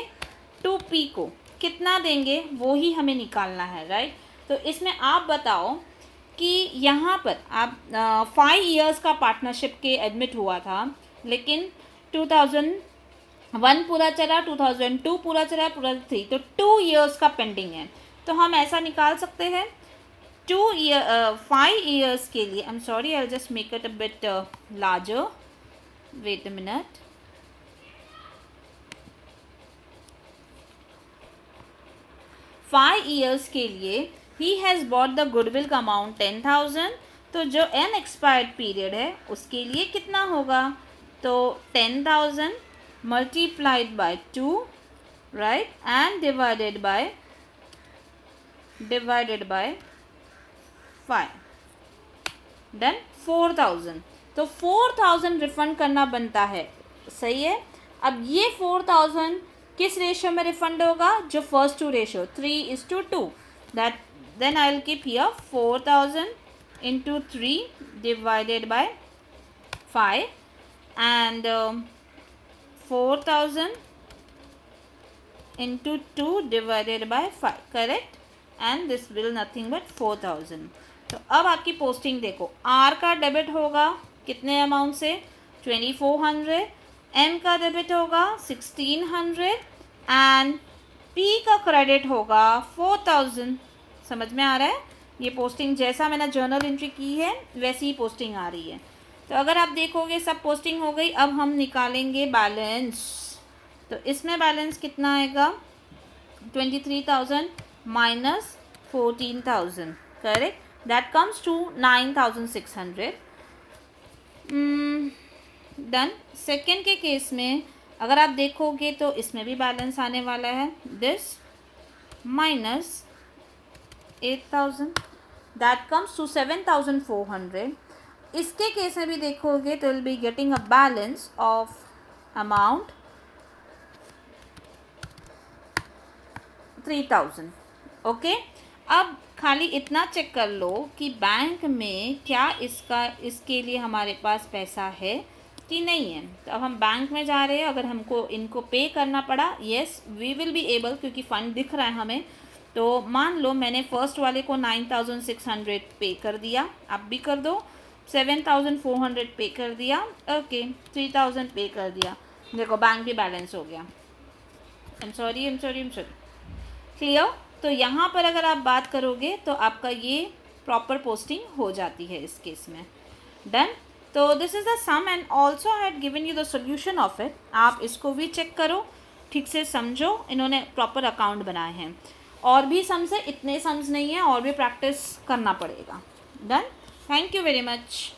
Speaker 1: 2P को, कितना देंगे वो ही हमें निकालना है, राइट। तो इसमें आप बताओ कि यहाँ पर आप 5 इयर्स का पार्टनरशिप के एडमिट हुआ था, लेकिन 2001 पूरा चला, 2002 पूरा चला, 2003, तो 2 इयर्स का पेंडिंग है, तो हम ऐसा निकाल सकते हैं 5 इयर्स के लिए, I am sorry, I will just make it a bit larger, wait a minute, 5 years के लिए he has bought the goodwill का अमाउंट 10,000, तो जो अनएक्सपायर्ड पीरियड है उसके लिए कितना होगा, तो 10,000 multiplied by 2, right, and divided by 5, done, 4,000, तो 4,000 रिफंड करना बनता है, सही है। अब ये 4,000 किस रेशियो में रिफंड होगा? जो first two ratio 3:2, that then I will keep here 4,000 into 3 divided by 5 and 4,000 into 2 divided by 5, correct? And this will nothing but 4,000. तो अब आपकी पोस्टिंग देखो, आर का डेबिट होगा कितने अमाउंट से? 2,400. एम का डेबिट होगा 1,600 एंड पी का क्रेडिट होगा 4,000. समझ में आ रहा है? ये पोस्टिंग जैसा मैंने जर्नल एंट्री की है वैसी ही पोस्टिंग आ रही है. तो अगर आप देखोगे सब पोस्टिंग हो गई. अब हम निकालेंगे बैलेंस. तो इसमें बैलेंस कितना आएगा? 23,000 minus 14,000, correct? That comes to 9,600. Done. Second के केस में अगर आप देखोगे तो इसमें भी बैलेंस आने वाला है. This minus 8,000, that comes to 7,400. इसके केस में भी देखोगे तो will be getting a balance of amount 3,000. Okay. अब खाली इतना चेक कर लो कि बैंक में क्या इसके लिए हमारे पास पैसा है कि नहीं है. तो अब हम बैंक में जा रहे हैं. अगर हमको इनको पे करना पड़ा, yes we will be able, क्योंकि फ़ंड दिख रहा है हमें. तो मान लो मैंने फर्स्ट वाले को 9,600 पे कर दिया. आप भी कर दो. 7,400 पे कर दिया. ओके. 3,000 पे कर दिया. देखो बैंक भी बैलेंस हो गया. आई एम सॉरी. क्लियर? तो यहाँ पर अगर आप बात करोगे तो आपका ये प्रॉपर पोस्टिंग हो जाती है इस केस में. डन. तो this is the sum and also I had given you the solution of it. आप इसको भी चेक करो, ठीक से समझो. इन्होंने प्रॉपर अकाउंट बनाए हैं. और भी सम्स है, इतने सम्स नहीं है, और भी प्रैक्टिस करना पड़ेगा. Done. Thank you very much.